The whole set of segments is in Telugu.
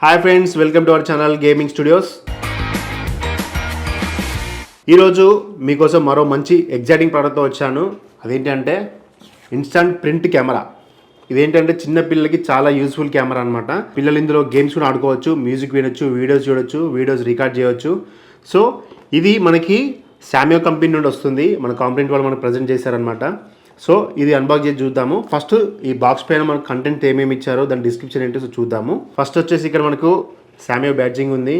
Hi friends, welcome to our channel gaming studios. ఈరోజు మీకోసం మరో మంచి ఎగ్జైటింగ్ ప్రోడక్ట్తో వచ్చాను. అదేంటంటే ఇన్స్టంట్ ప్రింట్ కెమెరా. ఇదేంటంటే చిన్న పిల్లలకి చాలా యూస్ఫుల్ కెమెరా అనమాట. పిల్లలు ఇందులో గేమ్స్ కూడా ఆడుకోవచ్చు, మ్యూజిక్ వినొచ్చు, వీడియోస్ చూడొచ్చు, వీడియోస్ రికార్డ్ చేయవచ్చు. సో ఇది మనకి శామ్యో కంపెనీ నుండి వస్తుంది. మన కాంపిటెంట్ వాళ్ళు మనకు ప్రజెంట్ చేశారనమాట. సో ఇది అన్బాక్స్ చేసి చూద్దాము. ఫస్ట్ ఈ బాక్స్ పైన మనకు కంటెంట్ ఏమేమి ఇచ్చారో దాని డిస్క్రిప్షన్ ఏంటో చూద్దాము. ఫస్ట్ వచ్చేసి ఇక్కడ మనకు శామ్యో బ్యాడ్జింగ్ ఉంది.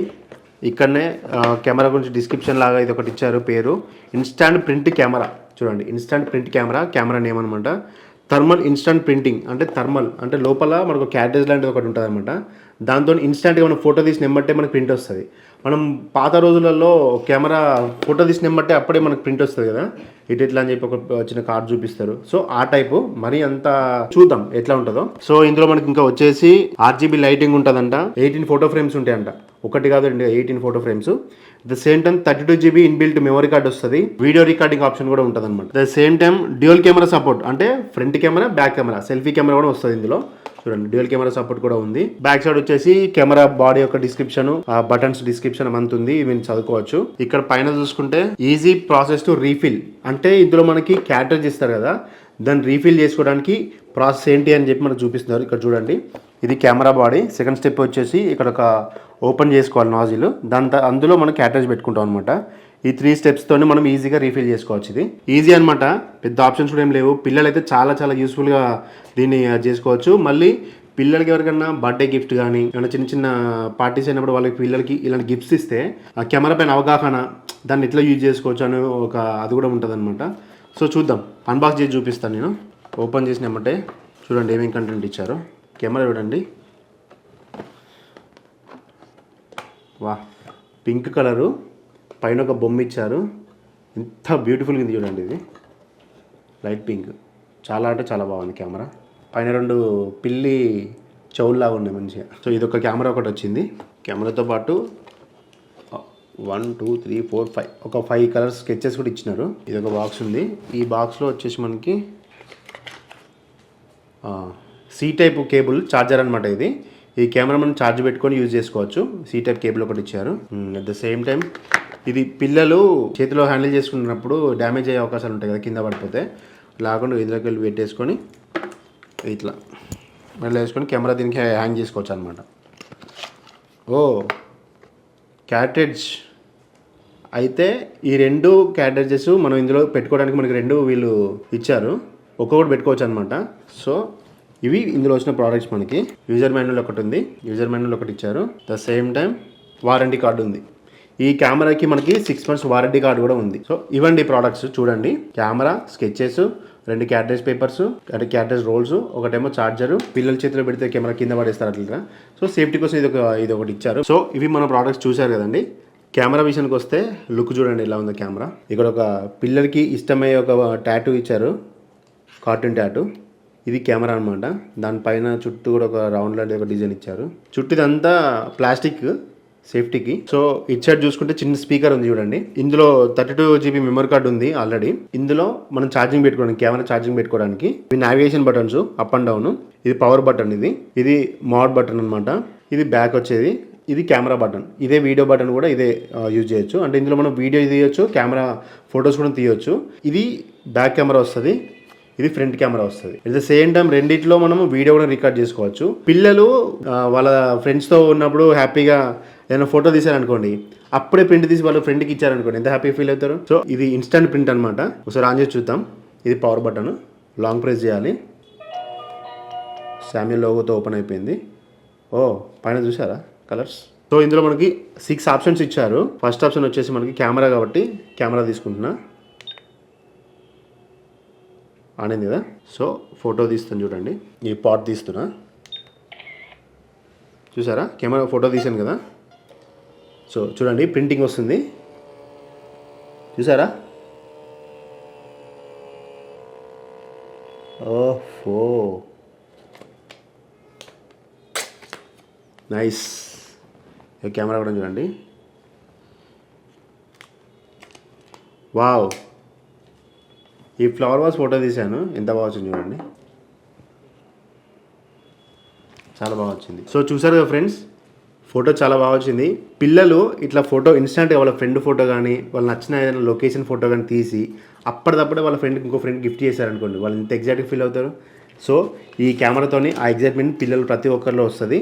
ఇక్కడనే కెమెరా గురించి డిస్క్రిప్షన్ లాగా ఇది ఒకటి ఇచ్చారు, పేరు ఇన్స్టాంట్ ప్రింట్ కెమెరా. చూడండి, instant print camera, camera name అనమాట. థర్మల్ ఇన్స్టాంట్ ప్రింటింగ్ అంటే థర్మల్ అంటే లోపల మనకు క్యారేజ్ లాంటిది ఒకటి ఉంటుంది అనమాట. దాంతో ఇన్స్టాంట్గా మనం ఫోటో తీసి నెమ్మటే మనకు ప్రింట్ వస్తుంది. మనం పాత రోజులలో కెమెరా ఫోటో తీసి నెమ్మటే అప్పుడే మనకు ప్రింట్ వస్తుంది కదా, ఇట్లా అని చెప్పి ఒక చిన్న కార్డ్ చూపిస్తారు. సో ఆ టైపు మరి అంత చూద్దాం ఎట్లా ఉంటుందో. సో ఇందులో మనకి ఇంకా వచ్చేసి RGB లైటింగ్ ఉంటుందంట. 18 ఫోటో ఫ్రేమ్స్ ఉంటాయంట. ఒకటి కాదు, 18 photo frames. The same time 32GB inbuilt memory card వస్తుంది. వీడియో రికార్డింగ్ ఆప్షన్ కూడా ఉంటుంది అనమాట. The same time dual camera support, అంటే front camera, back camera, selfie camera కూడా వస్తుంది ఇందులో. చూడండి, డ్యూయల్ కెమెరా సపోర్ట్ కూడా ఉంది. బ్యాక్ సైడ్ వచ్చేసి కెమెరా బాడీ యొక్క డిస్క్రిప్షన్, బటన్స్ డిస్క్రిప్షన్ అంత ఉంది. ఇవి చదువుకోవచ్చు. ఇక్కడ పైన చూసుకుంటే ఈజీ ప్రాసెస్ టు రీఫిల్, అంటే ఇందులో మనకి క్యాటరేజ్ ఇస్తారు కదా, దాన్ని రీఫిల్ చేసుకోవడానికి ప్రాసెస్ ఏంటి అని చెప్పి మనకు చూపిస్తున్నారు. ఇక్కడ చూడండి, ఇది కెమెరా బాడీ. సెకండ్ స్టెప్ వచ్చేసి ఇక్కడ ఒక ఓపెన్ చేసుకోవాలి నాజిల్. అందులో మనం క్యాటరేజ్ పెట్టుకుంటాం అనమాట. ఈ 3 స్టెప్స్తోనే మనం ఈజీగా రీఫిల్ చేసుకోవచ్చు. ఇది ఈజీ అనమాట, పెద్ద ఆప్షన్స్ కూడా ఏం లేవు. పిల్లలు అయితే చాలా యూస్ఫుల్గా దీన్ని చేసుకోవచ్చు. మళ్ళీ పిల్లలకి ఎవరికైనా బర్త్డే గిఫ్ట్ కానీ ఏమైనా చిన్న పార్టీస్ అయినప్పుడు వాళ్ళకి పిల్లలకి ఇలాంటి గిఫ్ట్స్ ఇస్తే ఆ కెమెరా పైన అవగాహన, దాన్ని ఎట్లా యూజ్ చేసుకోవచ్చు అని ఒక అది కూడా ఉంటుంది అనమాట. సో చూద్దాం, అన్బాక్స్ చేసి చూపిస్తాను నేను. ఓపెన్ చేసినామంటే చూడండి ఏమేమి కంటెంట్ ఇచ్చారో. కెమెరా చూడండి, వా, పింక్ కలరు, పైన ఒక బొమ్మ ఇచ్చారు. ఎంత బ్యూటిఫుల్గా ఉంది చూడండి. ఇది లైట్ పింక్, చాలా అంటే చాలా బాగుంది కెమెరా. పైన 2 పిల్లి చెవుల్లాగా ఉన్నాయి మంచిగా. సో ఇది ఒక కెమెరా ఒకటి వచ్చింది. కెమెరాతో పాటు 1 2 3 4 5 ఒక 5 కలర్స్ స్కెచెస్ కూడా ఇచ్చినారు. ఇది ఒక బాక్స్ ఉంది. ఈ బాక్స్లో వచ్చేసి మనకి C టైప్ కేబుల్ ఛార్జర్ అనమాట. ఇది ఈ కెమెరా మనం ఛార్జ్ పెట్టుకొని యూజ్ చేసుకోవచ్చు. C టైప్ కేబుల్ ఒకటి ఇచ్చారు. అట్ ద సేమ్ టైం ఇది పిల్లలు చేతిలో హ్యాండిల్ చేసుకున్నప్పుడు డ్యామేజ్ అయ్యే అవకాశాలు ఉంటాయి కదా, కింద పడిపోతే. లాకుండా ఇందులోకి వెళ్ళి పెట్టేసుకొని ఇట్లా మళ్ళీ వేసుకొని కెమెరా దీనికి హ్యాంగ్ చేసుకోవచ్చు అనమాట. ఓ, క్యాటరేజ్ అయితే ఈ 2 క్యాటరేజెస్ మనం ఇందులో పెట్టుకోవడానికి మనకి 2 వీళ్ళు ఇచ్చారు. ఒక్కొక్కటి పెట్టుకోవచ్చు అనమాట. సో ఇవి ఇందులో వచ్చిన ప్రోడక్ట్స్. మనకి యూజర్ మాన్యువల్ ఒకటి ఉంది, యూజర్ మాన్యువల్ ఒకటి ఇచ్చారు. The same time warranty card ఉంది. ఈ కెమెరాకి మనకి 6 months వారంటీ కార్డు కూడా ఉంది. సో ఇవ్వండి ప్రోడక్ట్స్ చూడండి. కెమెరా, స్కెచెస్, 2 క్యాటరేజ్ పేపర్స్, అంటే క్యాటరేజ్ రోల్స్, ఒకటేమో ఛార్జర్. పిల్లల చేతిలో పెడితే కెమెరా కింద పడేస్తారు అట్లా. సో సేఫ్టీ కోసం ఇది ఒకటి ఇచ్చారు. సో ఇవి మన ప్రోడక్ట్స్ చూశారు కదండి. కెమెరా విషయానికి వస్తే లుక్ చూడండి ఎలా ఉందో కెమెరా. ఇక్కడ ఒక పిల్లలకి ఇష్టమయ్యే ఒక టాటూ ఇచ్చారు, కార్టూన్ టాటూ. ఇది కెమెరా అనమాట. దానిపైన చుట్టూ కూడా ఒక రౌండ్ లాంటి ఒక డిజైన్ ఇచ్చారు. చుట్టూ ఇదంతా ప్లాస్టిక్ సేఫ్టీకి. సో ఇటు సైడ్ చూసుకుంటే చిన్న స్పీకర్ ఉంది చూడండి. ఇందులో 32GB మెమరీ కార్డు ఉంది ఆల్రెడీ. ఇందులో మనం ఛార్జింగ్ పెట్టుకోవడానికి, కెమెరా ఛార్జింగ్ పెట్టుకోవడానికి ఇవి navigation buttons, up and down. ఇది పవర్ బటన్, ఇది మోడ్ బటన్ అనమాట. ఇది బ్యాక్ వచ్చేది, ఇది కెమెరా బటన్. ఇదే వీడియో బటన్ కూడా ఇదే యూజ్ చేయొచ్చు. అంటే ఇందులో మనం వీడియో తీయొచ్చు, కెమెరా ఫొటోస్ కూడా తీయొచ్చు. ఇది బ్యాక్ కెమెరా వస్తుంది, ఇది ఫ్రంట్ కెమెరా వస్తుంది. ఎట్ ద సేమ్ టైం రెండిట్లో మనము వీడియో కూడా రికార్డ్ చేసుకోవచ్చు. పిల్లలు వాళ్ళ ఫ్రెండ్స్తో ఉన్నప్పుడు హ్యాపీగా ఏదైనా ఫోటో తీశారనుకోండి, అప్పుడే ప్రింట్ తీసి వాళ్ళ ఫ్రెండ్కి ఇచ్చారనుకోండి, ఎంత హ్యాపీ ఫీల్ అవుతారు. సో ఇది ఇన్స్టంట్ ప్రింట్ అనమాట. ఒకసారి ఆన్ చేసి చూద్దాం. ఇది పవర్ బటన్, లాంగ్ ప్రెస్ చేయాలి. శామ్యో లోగోతో ఓపెన్ అయిపోయింది. ఓ, పైన చూసారా కలర్స్. సో ఇందులో మనకి 6 ఆప్షన్స్ ఇచ్చారు. ఫస్ట్ ఆప్షన్ వచ్చేసి మనకి కెమెరా కాబట్టి కెమెరా తీసుకుంటున్నా, ఆనింది కదా. సో ఫోటో తీస్తాను చూడండి. ఈ పాట్ తీస్తున్నా, చూసారా కెమెరా ఫోటో తీసాను కదా. సో చూడండి ప్రింటింగ్ వస్తుంది, చూసారా. ఓహో, నైస్. కెమెరా కూడా చూడండి. వావ్, ఈ ఫ్లవర్ వాస్ ఫోటో తీశాను, ఎంత బాగా వచ్చింది చూడండి. చాలా బాగా వచ్చింది. సో చూసారు కదా ఫ్రెండ్స్, ఫోటో చాలా బాగా వచ్చింది. పిల్లలు ఇట్లా ఫోటో ఇన్స్టెంట్గా వాళ్ళ ఫ్రెండ్ ఫోటో కానీ వాళ్ళు నచ్చిన ఏదైనా లొకేషన్ ఫోటో కానీ తీసి అప్పటిదప్పుడే వాళ్ళ ఫ్రెండ్కి ఇంకో ఫ్రెండ్ గిఫ్ట్ చేశారనుకోండి, వాళ్ళు ఎంత ఎగ్జైట్గా ఫీల్ అవుతారు. సో ఈ కెమెరాతోని ఆ ఎగ్జైట్మెంట్ పిల్లలు ప్రతి ఒక్కరిలో వస్తుంది.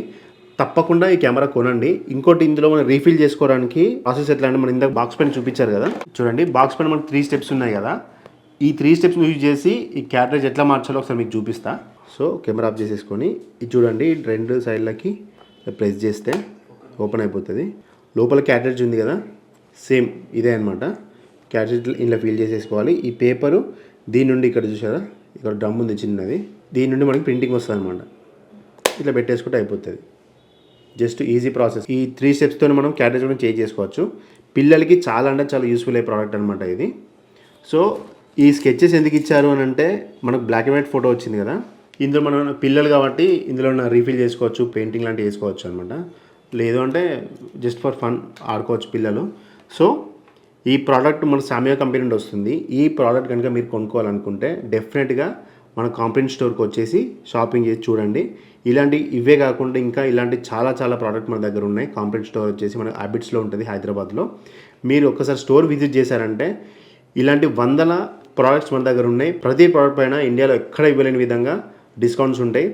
తప్పకుండా ఈ కెమెరా కొనండి. ఇంకోటి ఇందులో మనం రీఫిల్ చేసుకోవడానికి ప్రాసెస్ ఎట్లా అంటే, మనం ఇందాక బాక్స్ పైన చూపించారు కదా, చూడండి బాక్స్ పైన మనకు 3 స్టెప్స్ ఉన్నాయి కదా. ఈ 3 స్టెప్స్ యూజ్ చేసి ఈ క్యాటరేజ్ ఎట్లా మార్చాలో ఒకసారి మీకు చూపిస్తా. సో కెమెరా ఆఫ్ చేసేసుకొని ఇది చూడండి, 2 సైడ్లకి ప్రెస్ చేస్తే ఓపెన్ అయిపోతుంది. లోపల క్యాటరేజ్ ఉంది కదా, సేమ్ ఇదే అనమాట. క్యాటరేజ్ ఇలా ఫీల్ చేసేసుకోవాలి. ఈ పేపరు దీని నుండి ఇక్కడ చూసారా, ఇక్కడ డ్రమ్ ఉంది చిన్నది, దీని నుండి మనకి ప్రింటింగ్ వస్తుంది అనమాట. ఇట్లా పెట్టేసుకుంటే అయిపోతుంది. Just easy process. ఈ 3 స్టెప్స్తో మనం క్యాటరేజ్ కూడా చేంజ్ చేసుకోవచ్చు. పిల్లలకి చాలా అంటే చాలా యూస్ఫుల్ అయ్యే ప్రోడక్ట్ అనమాట ఇది. సో ఈ స్కెచెస్ ఎందుకు ఇచ్చారు అని అంటే, మనకు బ్లాక్ అండ్ వైట్ ఫోటో వచ్చింది కదా, ఇందులో మనం పిల్లలు కాబట్టి ఇందులో రీఫిల్ చేసుకోవచ్చు, పెయింటింగ్ లాంటివి చేసుకోవచ్చు అనమాట. లేదు అంటే జస్ట్ ఫర్ ఫన్ ఆడుకోవచ్చు పిల్లలు. సో ఈ ప్రోడక్ట్ మన సామియా కంపెనీ నుండి వస్తుంది. ఈ ప్రోడక్ట్ కనుక మీరు కొనుక్కోవాలనుకుంటే డెఫినెట్గా మన కాంప్లెంట్ స్టోర్కి వచ్చేసి షాపింగ్ చేసి చూడండి. ఇవే కాకుండా ఇంకా ఇలాంటి చాలా చాలా ప్రోడక్ట్ మన దగ్గర ఉన్నాయి. కాంప్లెంట్ స్టోర్ వచ్చేసి మన హ్యాబిట్స్లో ఉంటుంది హైదరాబాద్లో. మీరు ఒక్కసారి స్టోర్ విజిట్ చేశారంటే ఇలాంటి వందల ప్రోడక్ట్స్ మన దగ్గర ఉన్నాయి. ప్రతి ప్రోడక్ట్ పైన ఇండియాలో ఎక్కడ ఇవ్వలేని విధంగా డిస్కౌంట్స్ ఉంటాయి.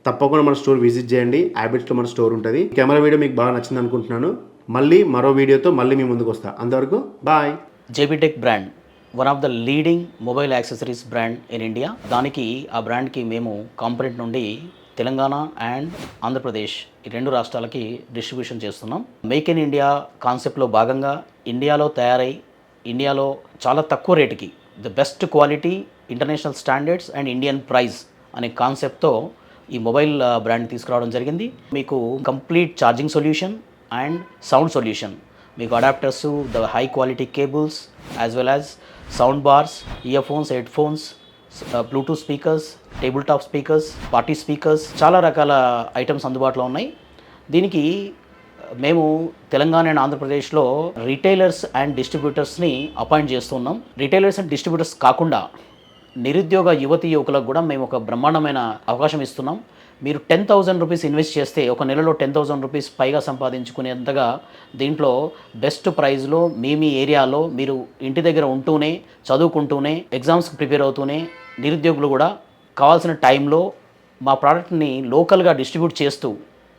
తప్పకుండా మన స్టోర్ విజిట్ చేయండి. హ్యాబిట్స్లో మన స్టోర్ ఉంటుంది. కెమెరా వీడియో మీకు బాగా నచ్చింది అనుకుంటున్నాను. మళ్ళీ మరో వీడియోతో మళ్ళీ మీ ముందుకు వస్తా. అంతవరకు bye. JB Tech brand one of the leading mobile accessories brand in India. దానికి ఆ బ్రాండ్కి మేము కాంపొనెంట్ నుండి తెలంగాణ అండ్ ఆంధ్రప్రదేశ్ ఈ 2 రాష్ట్రాలకి డిస్ట్రిబ్యూషన్ చేస్తున్నాం. మేక్ ఇన్ ఇండియా కాన్సెప్ట్లో భాగంగా ఇండియాలో తయారై ఇండియాలో చాలా తక్కువ రేటుకి the best quality, international standards and Indian price అనే కాన్సెప్ట్తో ఈ మొబైల్ బ్రాండ్ తీసుకురావడం జరిగింది. మీకు complete charging solution and sound solution, మీకు adapters, the high quality cables as well as sound bars, earphones, headphones, Bluetooth speakers, table top speakers, party speakers, చాలా రకాల ఐటమ్స్ అందుబాటులో ఉన్నాయి. దీనికి మేము తెలంగాణ అండ్ ఆంధ్రప్రదేశ్లో రిటైలర్స్ అండ్ డిస్ట్రిబ్యూటర్స్ని అపాయింట్ చేస్తున్నాం. రిటైలర్స్ అండ్ డిస్ట్రిబ్యూటర్స్ కాకుండా నిరుద్యోగ యువతీ యువకులకు కూడా మేము ఒక బ్రహ్మాండమైన అవకాశం ఇస్తున్నాం. మీరు 10,000 రూపీస్ ఇన్వెస్ట్ చేస్తే ఒక నెలలో 10,000 రూపీస్ పైగా సంపాదించుకునేంతగా దీంట్లో బెస్ట్ ప్రైస్లో మీ ఏరియాలో మీరు ఇంటి దగ్గర ఉంటూనే, చదువుకుంటూనే, ఎగ్జామ్స్కి ప్రిపేర్ అవుతూనే, నిరుద్యోగులు కూడా కావాల్సిన టైంలో మా ప్రోడక్ట్ని లోకల్గా డిస్ట్రిబ్యూట్ చేస్తూ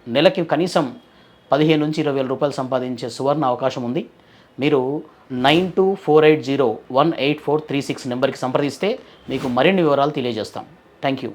నెలకి కనీసం 15,000 నుంచి 20,000 రూపాయలు సంపాదించే సువర్ణ అవకాశం ఉంది. మీరు 9248018436 నెంబర్కి సంప్రదిస్తే మీకు మరిన్ని వివరాలు తెలియజేస్తాం. Thank you.